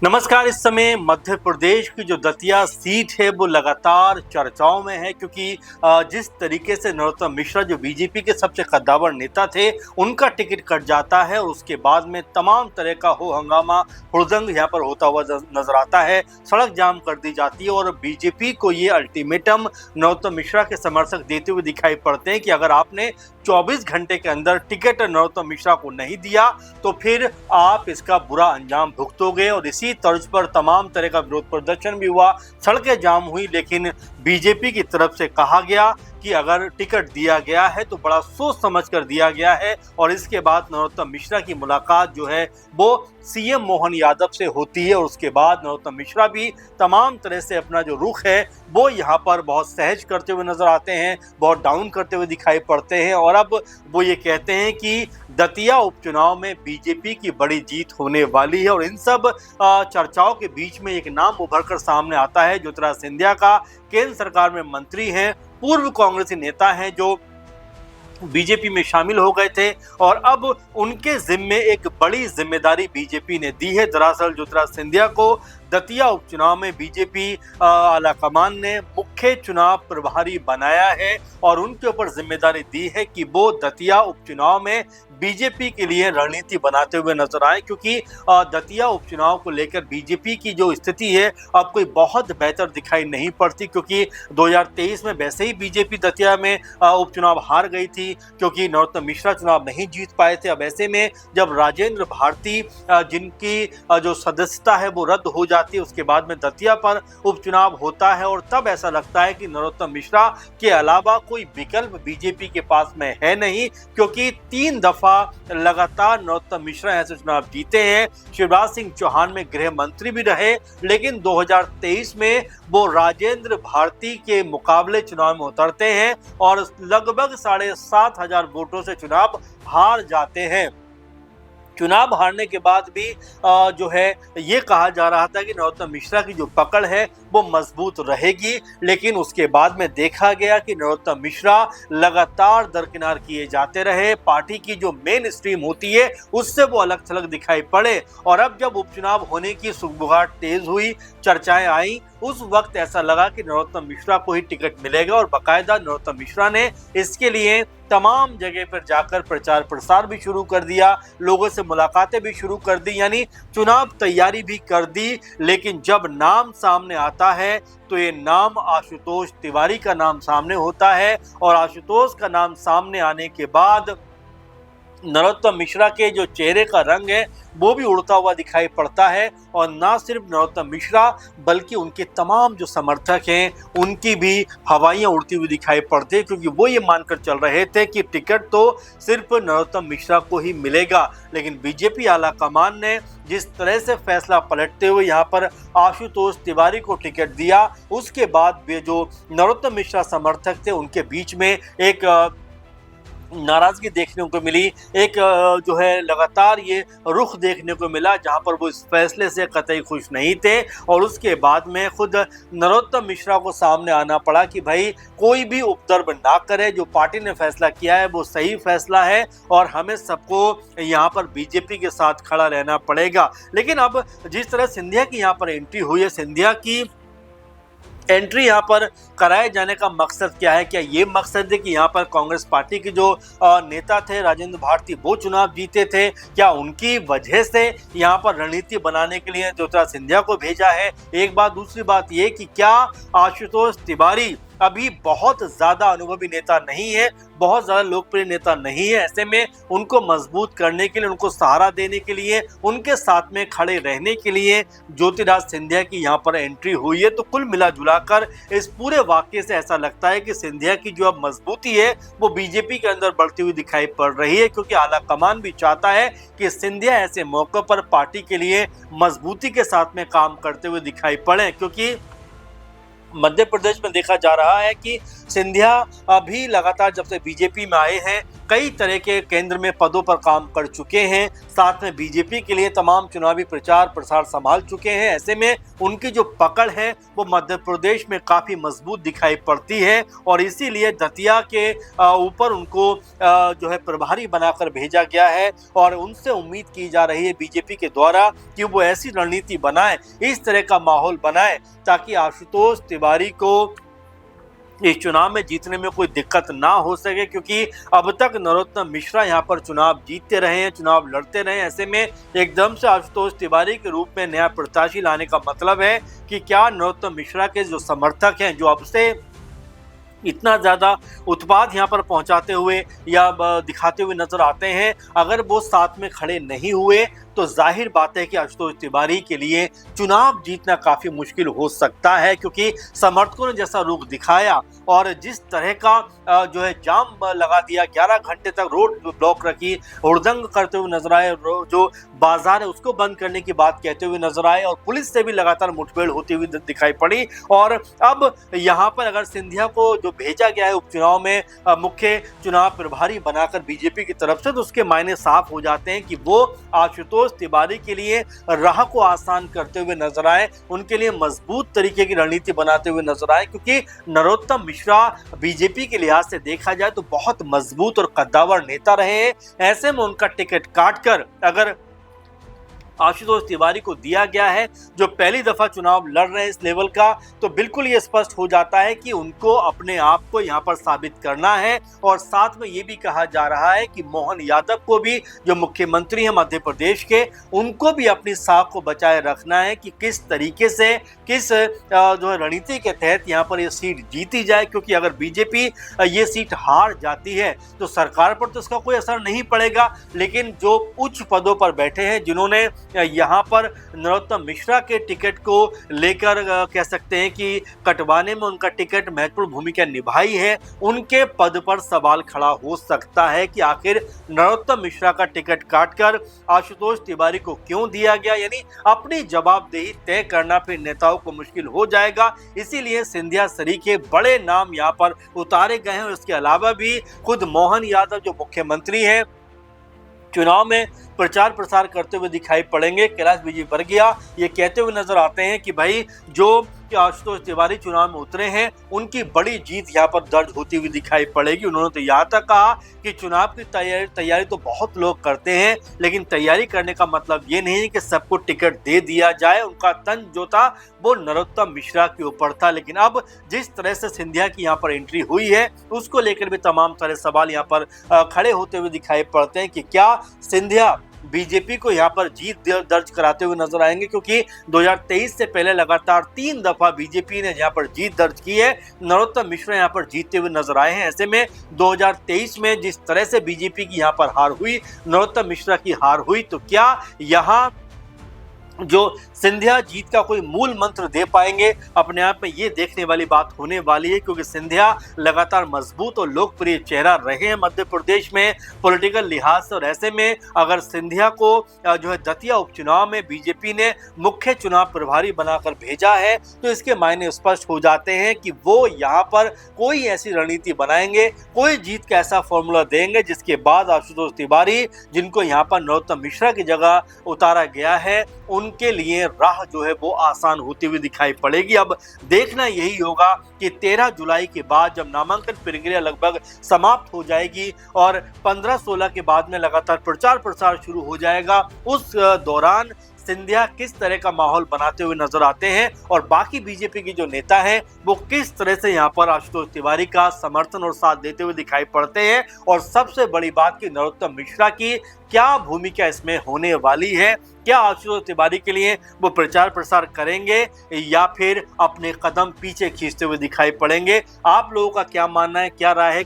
नमस्कार। इस समय मध्य प्रदेश की जो दतिया सीट है वो लगातार चर्चाओं में है, क्योंकि जिस तरीके से नरोत्तम मिश्रा जो बीजेपी के सबसे कद्दावर नेता थे, उनका टिकट कट जाता है और उसके बाद में तमाम तरह का हो हंगामा हुड़दंग यहाँ पर होता हुआ नजर आता है। सड़क जाम कर दी जाती है और बीजेपी को ये अल्टीमेटम नरोत्तम मिश्रा के समर्थक देते हुए दिखाई पड़ते हैं कि अगर आपने 24 घंटे के अंदर टिकट नरोत्तम मिश्रा को नहीं दिया तो फिर आप इसका बुरा अंजाम भुगतोगे। और इसी तर्ज पर तमाम तरह का विरोध प्रदर्शन भी हुआ, सड़कें जाम हुई, लेकिन बीजेपी की तरफ से कहा गया कि अगर टिकट दिया गया है तो बड़ा सोच समझ कर दिया गया है। और इसके बाद नरोत्तम मिश्रा की मुलाकात जो है वो सीएम मोहन यादव से होती है और उसके बाद नरोत्तम मिश्रा भी तमाम तरह से अपना जो रुख है वो यहाँ पर बहुत सहज करते हुए नजर आते हैं, बहुत डाउन करते हुए दिखाई पड़ते हैं। और अब वो ये कहते हैं कि दतिया उपचुनाव में बीजेपी की बड़ी जीत होने वाली है। और इन सब चर्चाओं के बीच में एक नाम उभर कर सामने आता है, ज्योतिरादित्य सिंधिया का। केंद्र सरकार में मंत्री हैं, पूर्व कांग्रेसी नेता हैं जो बीजेपी में शामिल हो गए थे और अब उनके जिम्मे एक बड़ी जिम्मेदारी बीजेपी ने दी है। दरअसल ज्योतिरादित्य सिंधिया को दतिया उपचुनाव में बीजेपी आलाकमान ने मुख्य चुनाव प्रभारी बनाया है और उनके ऊपर जिम्मेदारी दी है कि वो दतिया उपचुनाव में बीजेपी के लिए रणनीति बनाते हुए नजर आए, क्योंकि दतिया उपचुनाव को लेकर बीजेपी की जो स्थिति है अब कोई बहुत बेहतर दिखाई नहीं पड़ती, क्योंकि 2023 में वैसे ही बीजेपी दतिया में उपचुनाव हार गई थी क्योंकि नरोत्तम मिश्रा चुनाव नहीं जीत पाए थे। अब ऐसे में जब राजेंद्र भारती जिनकी जो सदस्यता है वो रद्द हो जाती है, उसके बाद में दतिया पर उपचुनाव होता है और तब ऐसा लगता है कि नरोत्तम मिश्रा के अलावा कोई विकल्प बीजेपी के पास में है नहीं, क्योंकि 3 दफा लगातार नरोत्तम मिश्रा ऐसे चुनाव जीते हैं। शिवराज सिंह चौहान में गृह मंत्री भी रहे, लेकिन 2023 में वो राजेंद्र भारती के मुकाबले चुनाव में उतरते हैं और लगभग 7,500 वोटों से चुनाव हार जाते हैं। चुनाव हारने के बाद भी जो है ये कहा जा रहा था कि नरोत्तम मिश्रा की जो पकड़ है वो मजबूत रहेगी, लेकिन उसके बाद में देखा गया कि नरोत्तम मिश्रा लगातार दरकिनार किए जाते रहे। पार्टी की जो मेन स्ट्रीम होती है उससे वो अलग थलग दिखाई पड़े और अब जब उपचुनाव होने की सुगबुगाहट तेज हुई, चर्चाएं आई, उस वक्त ऐसा लगा कि नरोत्तम मिश्रा को ही टिकट मिलेगा और बाकायदा नरोत्तम मिश्रा ने इसके लिए तमाम जगह पर जाकर प्रचार प्रसार भी शुरू कर दिया, लोगों से मुलाकातें भी शुरू कर दी, यानी चुनाव तैयारी भी कर दी। लेकिन जब नाम सामने आता है तो ये नाम आशुतोष तिवारी का नाम सामने होता है और आशुतोष का नाम सामने आने के बाद नरोत्तम मिश्रा के जो चेहरे का रंग है वो भी उड़ता हुआ दिखाई पड़ता है। और ना सिर्फ नरोत्तम मिश्रा बल्कि उनके तमाम जो समर्थक हैं उनकी भी हवाइयां उड़ती हुई दिखाई पड़ती है, क्योंकि वो ये मानकर चल रहे थे कि टिकट तो सिर्फ नरोत्तम मिश्रा को ही मिलेगा। लेकिन बीजेपी आला कमान ने जिस तरह से फैसला पलटते हुए यहाँ पर आशुतोष तिवारी को टिकट दिया, उसके बाद वे जो नरोत्तम मिश्रा समर्थक थे उनके बीच में एक नाराजगी देखने को मिली, एक जो है लगातार ये रुख देखने को मिला जहां पर वो इस फैसले से कतई खुश नहीं थे। और उसके बाद में खुद नरोत्तम मिश्रा को सामने आना पड़ा कि भाई कोई भी उपद्रव ना करे, जो पार्टी ने फैसला किया है वो सही फैसला है और हमें सबको यहाँ पर बीजेपी के साथ खड़ा रहना पड़ेगा। लेकिन अब जिस तरह सिंधिया की यहाँ पर एंट्री हुई है, सिंधिया की एंट्री यहाँ पर कराए जाने का मकसद क्या है? क्या ये मकसद है कि यहाँ पर कांग्रेस पार्टी के जो नेता थे राजेंद्र भारती वो चुनाव जीते थे, क्या उनकी वजह से यहाँ पर रणनीति बनाने के लिए ज्योतिरादित्य सिंधिया को भेजा है? एक बात। दूसरी बात ये कि क्या आशुतोष तिवारी अभी बहुत ज्यादा अनुभवी नेता नहीं है, बहुत ज्यादा लोकप्रिय नेता नहीं है, ऐसे में उनको मजबूत करने के लिए, उनको सहारा देने के लिए, उनके साथ में खड़े रहने के लिए ज्योतिरादित्य सिंधिया की यहाँ पर एंट्री हुई है। तो कुल मिला जुलाकर इस पूरे वाक्य से ऐसा लगता है कि सिंधिया की जो अब मजबूती है वो बीजेपी के अंदर बढ़ती हुई दिखाई पड़ रही है, क्योंकि आला कमान भी चाहता है कि सिंधिया ऐसे मौकों पर पार्टी के लिए मजबूती के साथ में काम करते हुए दिखाई पड़े। क्योंकि मध्य प्रदेश में देखा जा रहा है कि सिंधिया अभी लगातार जब से बीजेपी में आए हैं कई तरह के केंद्र में पदों पर काम कर चुके हैं, साथ में बीजेपी के लिए तमाम चुनावी प्रचार प्रसार संभाल चुके हैं। ऐसे में उनकी जो पकड़ है वो मध्य प्रदेश में काफ़ी मजबूत दिखाई पड़ती है और इसीलिए दतिया के ऊपर उनको जो है प्रभारी बनाकर भेजा गया है और उनसे उम्मीद की जा रही है बीजेपी के द्वारा कि वो ऐसी रणनीति बनाए, इस तरह का माहौल बनाए ताकि आशुतोष तिवारी को इस चुनाव में जीतने में कोई दिक्कत ना हो सके, क्योंकि अब तक नरोत्तम मिश्रा यहाँ पर चुनाव जीतते रहे हैं, चुनाव लड़ते रहे। ऐसे में एकदम से आशुतोष तिवारी के रूप में नया प्रत्याशी लाने का मतलब है कि क्या नरोत्तम मिश्रा के जो समर्थक हैं, जो अब से इतना ज़्यादा उत्पाद यहाँ पर पहुँचाते हुए या दिखाते हुए नजर आते हैं, अगर वो साथ में खड़े नहीं हुए तो जाहिर बात है कि आशुतोष तिवारी के लिए चुनाव जीतना काफ़ी मुश्किल हो सकता है, क्योंकि समर्थकों ने जैसा रुख दिखाया और जिस तरह का जो है जाम लगा दिया, 11 घंटे तक रोड ब्लॉक रखी, हुड़दंग करते हुए नजर आए, जो बाजार है उसको बंद करने की बात कहते हुए नजर आए और पुलिस से भी लगातार मुठभेड़ होती हुई दिखाई पड़ी। और अब यहाँ पर अगर सिंधिया को जो भेजा गया है उपचुनाव में मुख्य चुनाव प्रभारी बनाकर बीजेपी की तरफ से, तो उसके मायने साफ हो जाते हैं कि वो आशुतोष तिवारी के लिए राह को आसान करते हुए नजर आए, उनके लिए मजबूत तरीके की रणनीति बनाते हुए नजर आए, क्योंकि नरोत्तम मिश्रा बीजेपी के लिहाज से देखा जाए तो बहुत मजबूत और कद्दावर नेता रहे हैं। ऐसे में उनका टिकट काटकर अगर आशुतोष तिवारी को दिया गया है, जो पहली दफा चुनाव लड़ रहे हैं इस लेवल का, तो बिल्कुल ये स्पष्ट हो जाता है कि उनको अपने आप को यहाँ पर साबित करना है। और साथ में ये भी कहा जा रहा है कि मोहन यादव को भी, जो मुख्यमंत्री हैं मध्य प्रदेश के, उनको भी अपनी साख को बचाए रखना है कि किस तरीके से, किस जो है रणनीति के तहत यहाँ पर ये सीट जीती जाए, क्योंकि अगर बीजेपी ये सीट हार जाती है तो सरकार पर तो इसका कोई असर नहीं पड़ेगा, लेकिन जो उच्च पदों पर बैठे हैं, जिन्होंने यहाँ पर नरोत्तम मिश्रा के टिकट को लेकर कह सकते हैं कि कटवाने में उनका टिकट महत्वपूर्ण भूमिका निभाई है, उनके पद पर सवाल खड़ा हो सकता है कि आखिर नरोत्तम मिश्रा का टिकट काटकर आशुतोष तिवारी को क्यों दिया गया। यानी अपनी जवाबदेही तय करना फिर नेताओं को मुश्किल हो जाएगा। इसीलिए सिंधिया सरीखे बड़े नाम यहाँ पर उतारे गए हैं और इसके अलावा भी खुद मोहन यादव जो मुख्यमंत्री हैं चुनाव में प्रचार प्रसार करते हुए दिखाई पड़ेंगे। कैलाश विजयवर्गीय ये कहते हुए नजर आते हैं कि भाई जो आशुतोष तिवारी चुनाव में उतरे हैं उनकी बड़ी जीत यहाँ पर दर्ज होती हुई दिखाई पड़ेगी। उन्होंने तो यहाँ तक कहा कि चुनाव की तैयारी तो बहुत लोग करते हैं, लेकिन तैयारी करने का मतलब ये नहीं है कि सबको टिकट दे दिया जाए। उनका तंज जो था वो नरोत्तम मिश्रा के ऊपर था, लेकिन अब जिस तरह से सिंधिया की यहाँ पर एंट्री हुई है उसको लेकर भी तमाम सारे सवाल यहाँ पर खड़े होते हुए दिखाई पड़ते हैं कि क्या सिंधिया बीजेपी को यहाँ पर जीत दर्ज कराते हुए नजर आएंगे, क्योंकि 2023 से पहले लगातार 3 दफा बीजेपी ने यहाँ पर जीत दर्ज की है, नरोत्तम मिश्रा यहाँ पर जीतते हुए नजर आए हैं। ऐसे में 2023 में जिस तरह से बीजेपी की यहाँ पर हार हुई, नरोत्तम मिश्रा की हार हुई, तो क्या यहाँ जो सिंधिया जीत का कोई मूल मंत्र दे पाएंगे, अपने आप में ये देखने वाली बात होने वाली है, क्योंकि सिंधिया लगातार मजबूत और लोकप्रिय चेहरा रहे हैं मध्य प्रदेश में पॉलिटिकल लिहाज से। और ऐसे में अगर सिंधिया को जो है दतिया उपचुनाव में बीजेपी ने मुख्य चुनाव प्रभारी बनाकर भेजा है, तो इसके मायने स्पष्ट हो जाते हैं कि वो यहाँ पर कोई ऐसी रणनीति बनाएंगे, कोई जीत का ऐसा फॉर्मूला देंगे जिसके बाद आशुतोष तिवारी, जिनको यहाँ पर नरोत्तम मिश्रा की जगह उतारा गया है, उनके लिए राह जो है वो आसान होती हुई दिखाई पड़ेगी। अब देखना यही होगा कि 13 जुलाई के बाद जब नामांकन प्रक्रिया लगभग समाप्त हो जाएगी और 15-16 के बाद में लगातार प्रचार प्रसार शुरू हो जाएगा, उस दौरान सिंधिया किस तरह का माहौल बनाते हुए नजर आते हैं और बाकी बीजेपी के जो नेता हैं वो किस तरह से यहाँ पर आशुतोष तिवारी का समर्थन और साथ देते हुए दिखाई पड़ते हैं। और सबसे बड़ी बात कि नरोत्तम मिश्रा की क्या भूमिका इसमें होने वाली है, क्या आशुतोष तिवारी के लिए वो प्रचार प्रसार करेंगे या फिर अपने कदम पीछे खींचते हुए दिखाई पड़ेंगे। आप लोगों का क्या मानना है, क्या राय है?